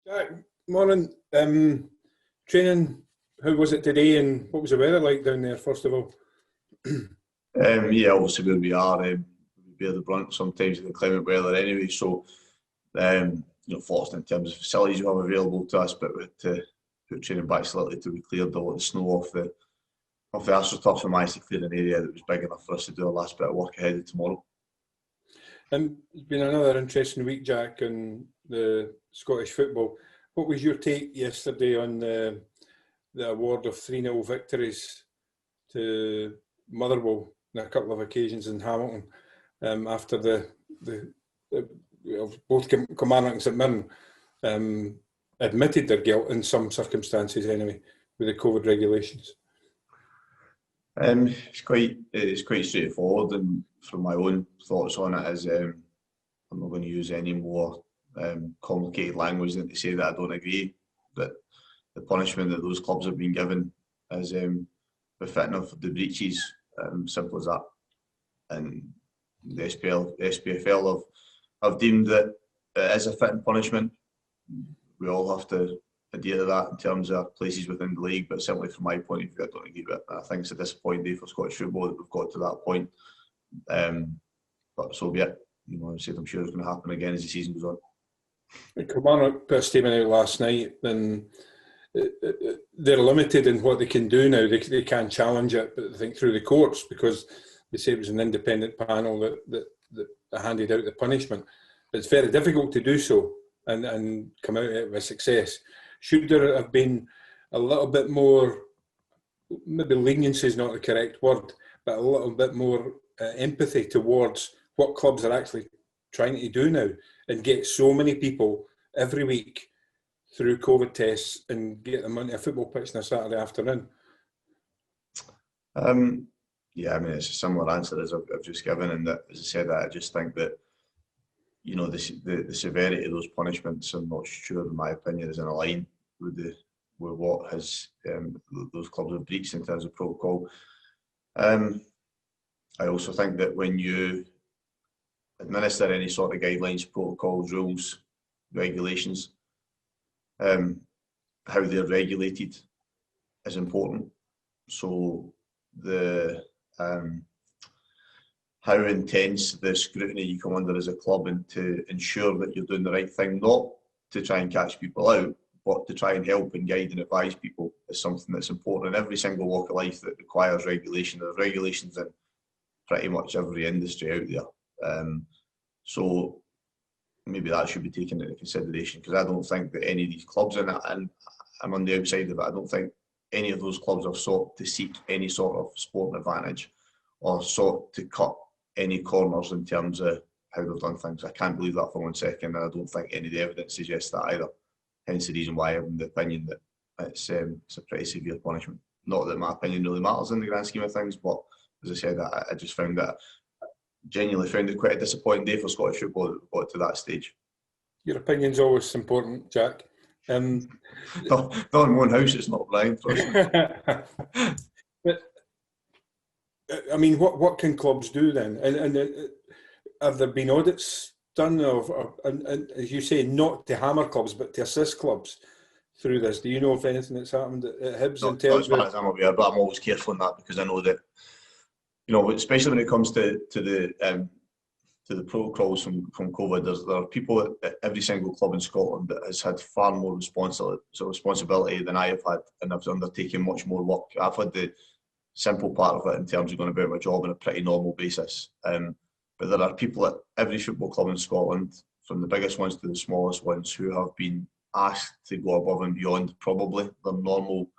Jack, morning. Training, how was it today and what was the weather like down there, first of all? Yeah, obviously where we are, we bear the brunt sometimes of the climate weather anyway. So, fortunate in terms of facilities we have available to us, but we had to put training back slightly till we cleared all the snow off the AstroTurf and managed to clear an area that was big enough for us to do our last bit of work ahead of tomorrow. It's been another interesting week, Jack, in the Scottish football. What was your take yesterday on the award of 3-0 victories to Motherwell on a couple of occasions in Hamilton after both Kilmarnock and St Mirren admitted their guilt in some circumstances anyway with the COVID regulations? It's quite straightforward, and from my own thoughts on it is I'm not going to use any more complicated language than to say that I don't agree that the punishment that those clubs have been given is befitting of the breaches. Simple as that. And the SPFL have deemed that it is a fitting punishment. We all have to adhere to that in terms of places within the league, but certainly from my point of view, I don't agree with it. I think it's a disappointing day for Scottish football that we've got to that point. But so be it. I'm sure it's going to happen again as the season goes on. Kilmarnock put a statement out last night, and they're limited in what they can do now. They can challenge it, but I think through the courts, because they say it was an independent panel that handed out the punishment. But it's very difficult to do so and come out with success. Should there have been a little bit more, maybe leniency is not the correct word, but a little bit more empathy towards what clubs are actually trying to do now and get so many people every week through COVID tests and get them onto a football pitch on a Saturday afternoon? Yeah, I mean, it's a similar answer as I've just given, and that, as I said, I just think that the severity of those punishments, I'm not sure, in my opinion, is in line with what has those clubs have breached in terms of protocol. I also think that when you administer any sort of guidelines, protocols, rules, regulations, how they're regulated is important. So how intense the scrutiny you come under as a club, and to ensure that you're doing the right thing, not to try and catch people out, but to try and help and guide and advise people, is something that's important in every single walk of life that requires regulation. There's regulations in pretty much every industry out there. So maybe that should be taken into consideration, because I don't think that any of these clubs, and I'm on the outside of it, I don't think any of those clubs have sought to seek any sort of sporting advantage or sought to cut any corners in terms of how they've done things. I can't believe that for 1 second, and I don't think any of the evidence suggests that either. Hence the reason why I'm the opinion that it's a pretty severe punishment. Not that my opinion really matters in the grand scheme of things, but as I said, I just genuinely found it quite a disappointing day for Scottish football that we got to that stage. Your opinion's always important, Jack. Not in one house, it's not, Brian. But I mean, what can clubs do then? And have there been audits done and as you say, not to hammer clubs, but to assist clubs through this? Do you know of anything that's happened at Hibs? Not as far as I'm aware, but I'm always careful in that, because I know that, especially when it comes to the protocols from COVID, there are people at every single club in Scotland that has had far more responsibility than I have had, and I've undertaken much more work. I've had the simple part of it in terms of going about my job on a pretty normal basis. But there are people at every football club in Scotland, from the biggest ones to the smallest ones, who have been asked to go above and beyond probably their normal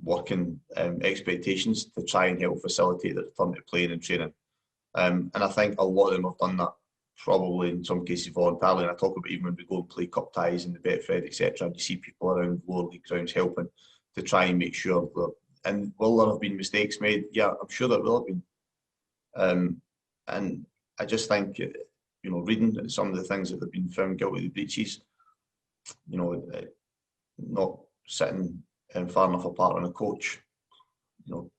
working expectations to try and help facilitate the return to playing and training. And I think a lot of them have done that, probably in some cases voluntarily. And I talk about even when we go and play cup ties in the Betfred, etc., and you see people around lower league grounds helping to try and make sure that. And will there have been mistakes made? Yeah, I'm sure there will have been. And I just think, reading some of the things that have been found guilty of breaches, not sitting far enough apart on a coach.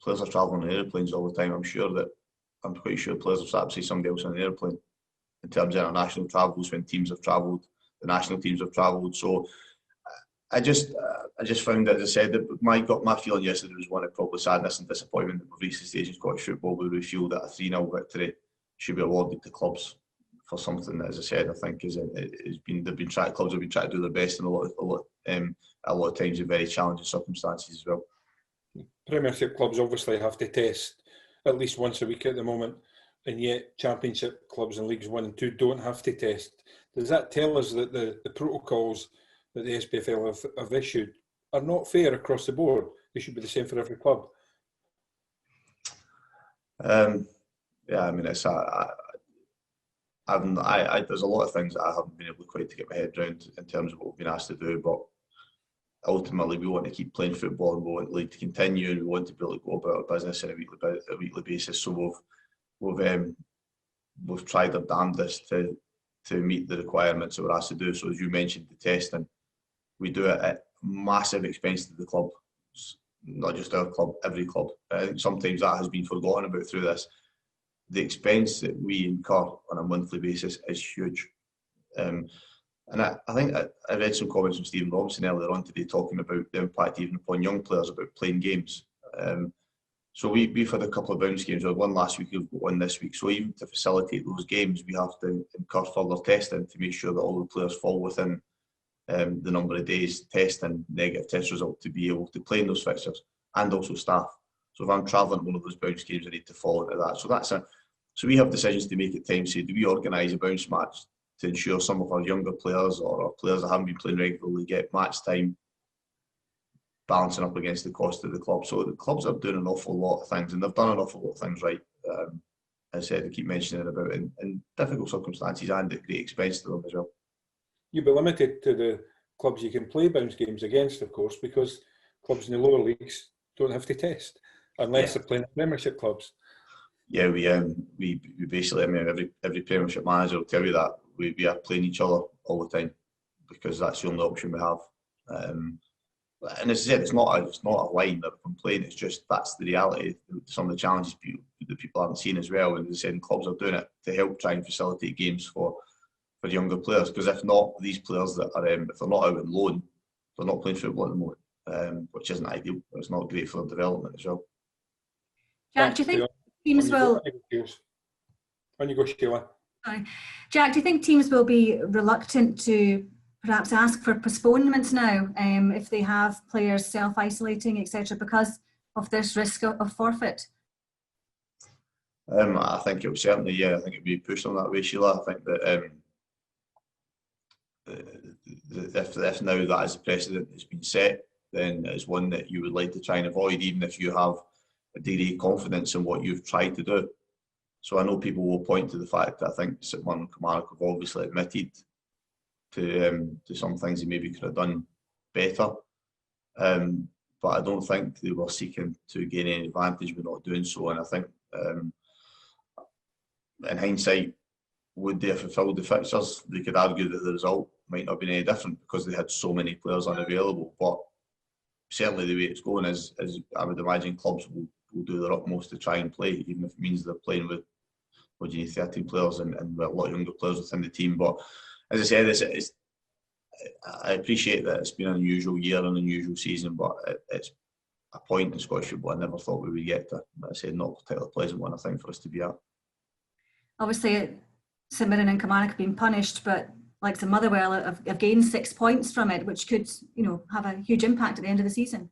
Players are travelling on airplanes all the time. I'm quite sure players have sat beside somebody else on an airplane. In terms of international travels, when teams have travelled, the national teams have travelled. So I just found, as I said, that my feeling yesterday was one of probably sadness and disappointment that we've reached the stage in Scottish football where we feel that a 3-0 victory should be awarded to clubs for something that, as I said, I think clubs have been trying to do their best in a lot of times in very challenging circumstances as well. Premiership clubs obviously have to test at least once a week at the moment, and yet Championship clubs in Leagues 1 and 2 don't have to test. Does that tell us that the protocols that the SPFL have issued are not fair across the board? They should be the same for every club. Yeah, I mean, there's a lot of things that I haven't been able quite to get my head around in terms of what we've been asked to do, but ultimately we want to keep playing football and we want the league to continue and we want to be able to go about our business on a weekly basis. So we've tried our damnedest to meet the requirements that we're asked to do. So as you mentioned, the testing, we do it at massive expense to the club, not just our club, every club. I think sometimes that has been forgotten about through this. The expense that we incur on a monthly basis is huge. And I think I read some comments from Stephen Robinson earlier on today talking about the impact even upon young players about playing games. So we've had a couple of bounce games. We had one last week, we've got one this week. So even to facilitate those games, we have to incur further testing to make sure that all the players fall within the number of days testing negative test result to be able to play in those fixtures, and also staff. So if I'm travelling one of those bounce games, I need to fall into that. So we have decisions to make at times. Say, do we organise a bounce match to ensure some of our younger players or our players that haven't been playing regularly get match time, balancing up against the cost of the club. So the clubs are doing an awful lot of things, and they've done an awful lot of things right. As I said, I keep mentioning about in difficult circumstances and at great expense to them as well. You'll be limited to the clubs you can play bounce games against, of course, because clubs in the lower leagues don't have to test unless they're playing Premiership clubs. Yeah, we basically, I mean, every Premiership manager will tell you that we are playing each other all the time because that's the only option we have. And as I said, it's not a line or a complaint. It's just that's the reality. Some of the challenges people haven't seen as well. And as I said, clubs are doing it to help try and facilitate games for younger players. Because if not, these players that are if they're not out on loan, they're not playing football at the moment, which isn't ideal. It's not great for their development as well. Jack, do you think teams will? On you go, Sheila. Sorry, Jack. Do you think teams will be reluctant to perhaps ask for postponements now if they have players self-isolating, etc., because of this risk of forfeit? I think it will certainly, I think it will be pushed on that way, Sheila. I think that if now that is a precedent that's been set, then it's one that you would like to try and avoid, even if you have a degree of confidence in what you've tried to do. So I know people will point to the fact that I think St Mirren and Kilmarnock have obviously admitted to some things they maybe could have done better. But I don't think they were seeking to gain any advantage by not doing so. And I think in hindsight, would they have fulfilled the fixtures? They could argue that the result might not have been any different because they had so many players unavailable. But certainly the way it's going is I would imagine clubs will do their utmost to try and play, even if it means they're playing with 13 players and a lot of younger players within the team. But as I said, I appreciate that it's been an unusual year, an unusual season, but it's a point in Scottish football I never thought we would get to. But I said, not a particularly pleasant one, I think, for us to be at. Obviously, St Mirren and Kilmarnock have been punished, but like the Motherwell have gained 6 points from it, which could, have a huge impact at the end of the season.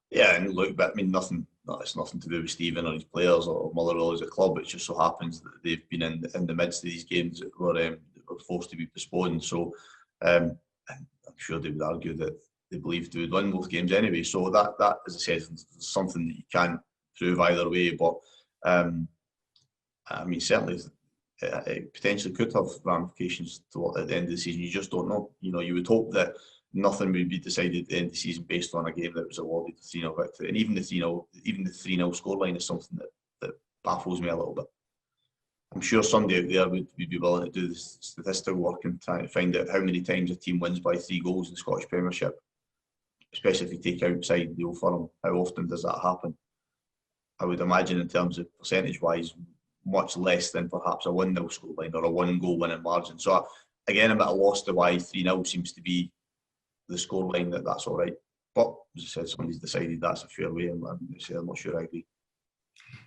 Yeah, and look, but I mean, it's nothing to do with Stephen or his players or Motherwell as a club. It just so happens that they've been in the midst of these games that were forced to be postponed. So I'm sure they would argue that they believed they would win both games anyway. So that, as I said, is something that you can't prove either way. But I mean, certainly it potentially could have ramifications at the end of the season. You just don't know. You would hope that nothing would be decided at the end of the season based on a game that was awarded a 3-0 victory. And even the 3-0 scoreline is something that baffles me a little bit. I'm sure somebody out there would be willing to do the statistical work and try to find out how many times a team wins by 3 goals in the Scottish Premiership, especially if you take outside the Old Firm. How often does that happen? I would imagine in terms of percentage-wise, much less than perhaps a 1-0 scoreline or a 1-goal winning margin. So again, I'm at a loss to why 3-0 seems to be the scoreline. That's all right. But as I said, somebody's decided that's a fair way, and I'm not sure I agree.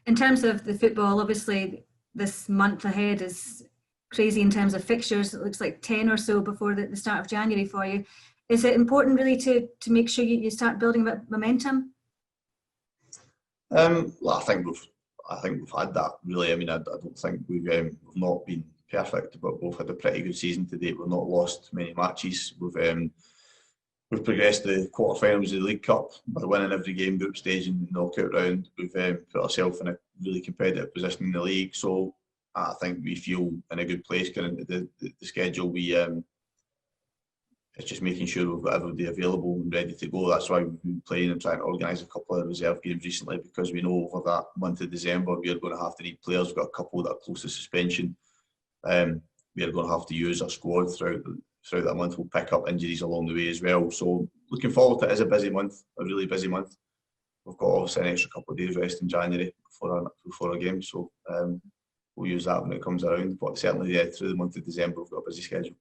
In terms of the football, obviously this month ahead is crazy in terms of fixtures. It looks like 10 or so before the start of January for you. Is it important really to make sure you start building a bit of momentum? Well, I think we've had that really. I mean, I don't think we've not been perfect, but we've had a pretty good season to date. We've not lost many matches. We've progressed to the quarterfinals of the League Cup by winning every game, group stage and knockout round. We've put ourselves in a really competitive position in the league. So I think we feel in a good place going into the schedule. It's just making sure we've got everybody available and ready to go. That's why we've been playing and trying to organise a couple of reserve games recently, because we know over that month of December we are going to have to need players. We've got a couple that are close to suspension. We are going to have to use our squad throughout that month. We'll pick up injuries along the way as well. So looking forward to it. Is a busy month, a really busy month. We've got obviously an extra couple of days rest in January before our game. So we'll use that when it comes around. But certainly, through the month of December, we've got a busy schedule.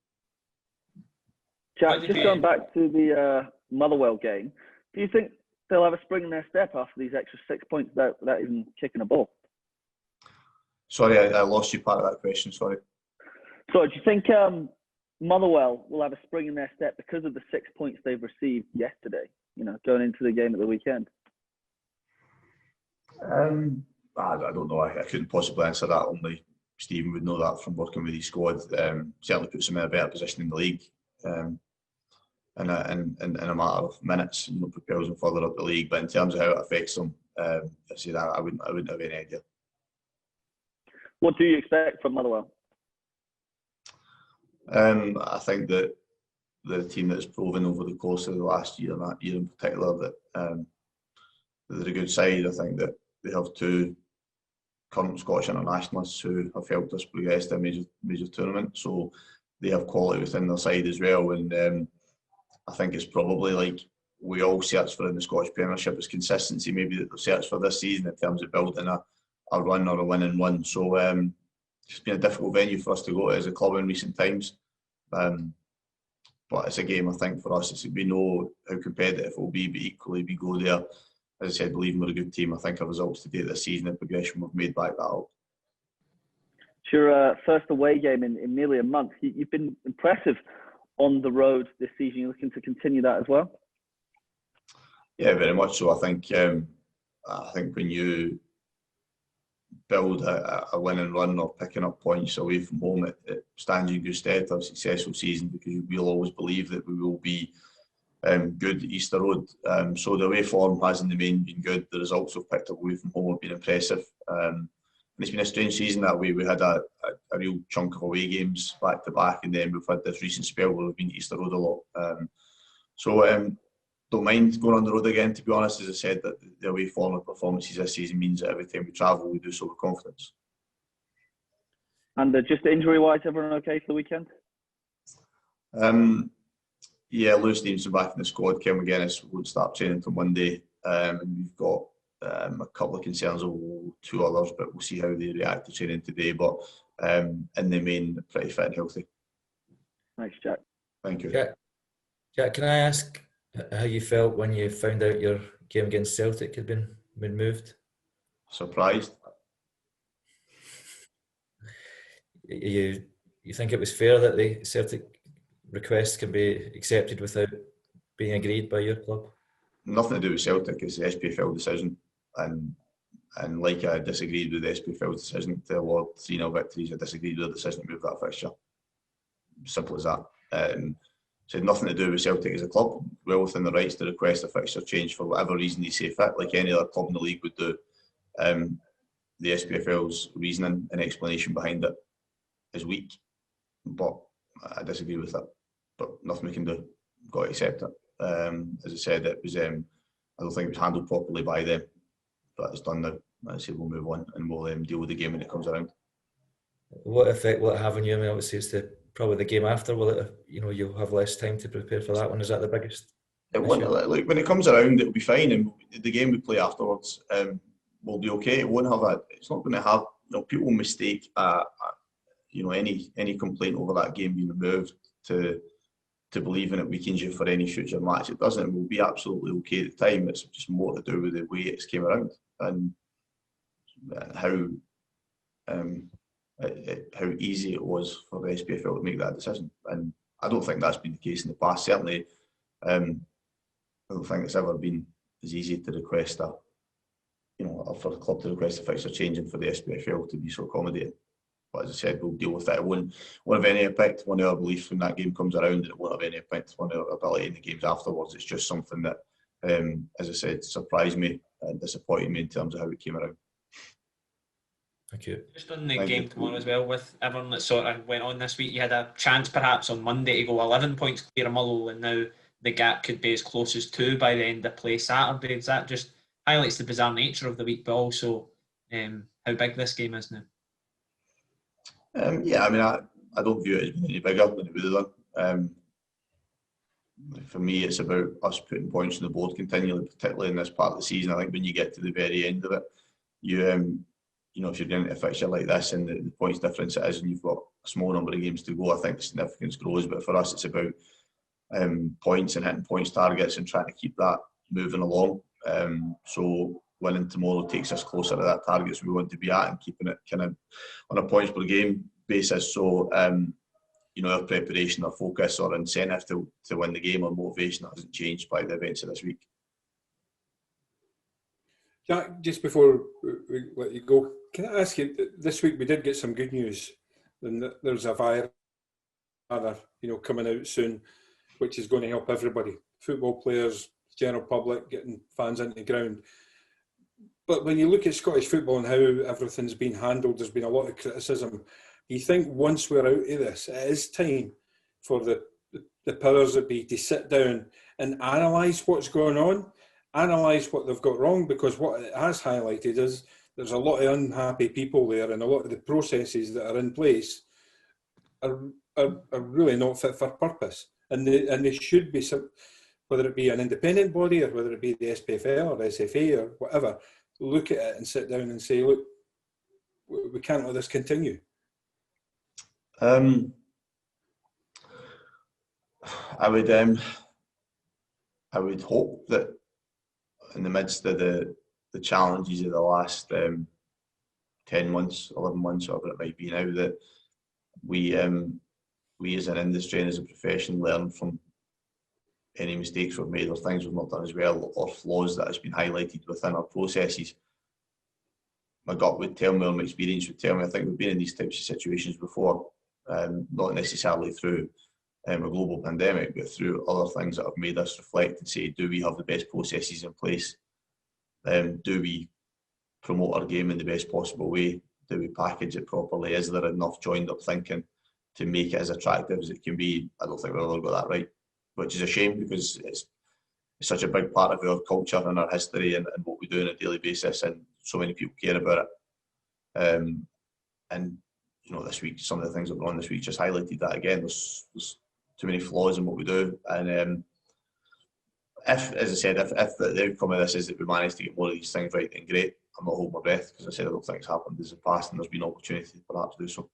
Jack, just going back to the Motherwell game, do you think they'll have a spring in their step after these extra 6 points without even kicking a ball? Sorry, I lost you part of that question, sorry. So do you think Motherwell will have a spring in their step because of the 6 points they've received yesterday, going into the game at the weekend? I don't know. I couldn't possibly answer that. Only Stephen would know that from working with his squad. Certainly puts them in a better position in the league. In a matter of minutes, propels them further up the league. But in terms of how it affects them, I wouldn't have any idea. What do you expect from Motherwell? I think that the team that's proven over the course of the last year, and that year in particular, that they're a good side. I think that they have two current Scottish internationalists who have helped us progress to a major tournament. So they have quality within their side as well. And I think it's probably like we all search for in the Scottish Premiership is consistency, maybe that they've searched for this season in terms of building a run or a winning run. So it's been a difficult venue for us to go to as a club in recent times. But it's a game, I think, for us. We know how competitive it will be, but equally we go there, as I said, believing we're a good team. I think our results to date this season and progression we've made back that up. It's your first away game in nearly a month. You've been impressive on the road this season. You're looking to continue that as well? Yeah, very much so. I think when you build a winning run or picking up points away from home, it stands you in good stead to have a successful season, because we'll always believe that we will be good at Easter Road. So the away form has in the main been good. The results we've picked up away from home have been impressive. And it's been a strange season that way. We had a real chunk of away games back to back, and then we've had this recent spell where we've been to Easter Road a lot. Don't mind going on the road again, to be honest. As I said, that the away form of performances this season means that every time we travel, we do so with confidence. And just injury-wise, everyone okay for the weekend? Yeah, Lou Stevenson back in the squad. Ken McGuinness won't start training until Monday. And we've got a couple of concerns of two others, but we'll see how they react to training today. But in the main, pretty fit and healthy. Thanks, Jack. Thank you. Jack, can I ask how you felt when you found out your game against Celtic had been moved? Surprised. You think it was fair that the Celtic requests can be accepted without being agreed by your club? Nothing to do with Celtic. It's the SPFL decision, and like I disagreed with the SPFL decision to award 3-0 victories, I disagreed with the decision to move that fixture. Simple as that. So it had nothing to do with Celtic as a club. Well within the rights to request a fixture change for whatever reason they see fit, like any other club in the league would do. The SPFL's reasoning and explanation behind it is weak, but I disagree with it. But nothing we can do. We've got to accept it. As I said, it was. I don't think it was handled properly by them, but it's done now. I say we'll move on and we'll deal with the game when it comes around. What effect will it have on you? I mean, obviously it's probably the game after. Will it? You'll have less time to prepare for that one. Is that the biggest? It won't. Like, when it comes around, it'll be fine, and the game we play afterwards will be okay. It won't have a. It's not going to have. People mistake a any complaint over that game being removed to believing it weakens you for any future match. It doesn't. It will be absolutely okay at the time. It's just more to do with the way it's came around and how easy it was for the SPFL to make that decision. And I don't think that's been the case in the past. Certainly, I don't think it's ever been as easy to request for the club to request a fixture changing for the SPFL to be so accommodating. But as I said, we'll deal with it. It won't have any impact on our belief when that game comes around, and it won't have any impact on our ability in the games afterwards. It's just something that, as I said, surprised me and disappointed me in terms of how it came around. Thank you. Just on the game tomorrow as well, with everything that sort of went on this week, you had a chance perhaps on Monday to go 11 points clear of Motherwell, and now the gap could be as close as 2 by the end of play Saturday. Does that just highlights the bizarre nature of the week, but also how big this game is now? Yeah, I mean, I don't view it as being any bigger than it would have done. For me, it's about us putting points on the board continually, particularly in this part of the season. I think when you get to the very end of it, if you're getting a fixture like this and the points difference it is, and you've got a small number of games to go, I think the significance grows. But for us, it's about points and hitting points targets and trying to keep that moving along. So winning tomorrow takes us closer to that targets we want to be at and keeping it kind of on a points per game basis. So our preparation, our focus, or incentive to win the game or motivation hasn't changed by the events of this week. Jack, just before we let you go, can I ask you, this week we did get some good news. And there's a virus, coming out soon, which is going to help everybody. Football players, general public, getting fans into the ground. But when you look at Scottish football and how everything's been handled, there's been a lot of criticism. Do you think once we're out of this, it is time for the powers that be to sit down and analyse what's going on, analyse what they've got wrong? Because what it has highlighted is there's a lot of unhappy people there, and a lot of the processes that are in place are really not fit for purpose. And they should be, whether it be an independent body or whether it be the SPFL or SFA or whatever, look at it and sit down and say, look, we can't let this continue. I would hope that in the midst of the challenges of the last 10 months, 11 months, whatever it might be now, that we as an industry and as a profession learn from any mistakes we've made or things we've not done as well or flaws that has been highlighted within our processes. My gut would tell me, or my experience would tell me, I think we've been in these types of situations before, not necessarily through a global pandemic, but through other things that have made us reflect and say, do we have the best processes in place? Do we promote our game in the best possible way? Do we package it properly? Is there enough joined up thinking to make it as attractive as it can be? I don't think we've ever got that right, which is a shame because it's such a big part of our culture and our history and what we do on a daily basis, and so many people care about it. And this week, some of the things that were on this week just highlighted that again. There's too many flaws in what we do, and if, as I said, if the outcome of this is that we manage to get more of these things right, then great. I'm not holding my breath because I said I don't think it's happened in the past, and there's been opportunity to perhaps do so.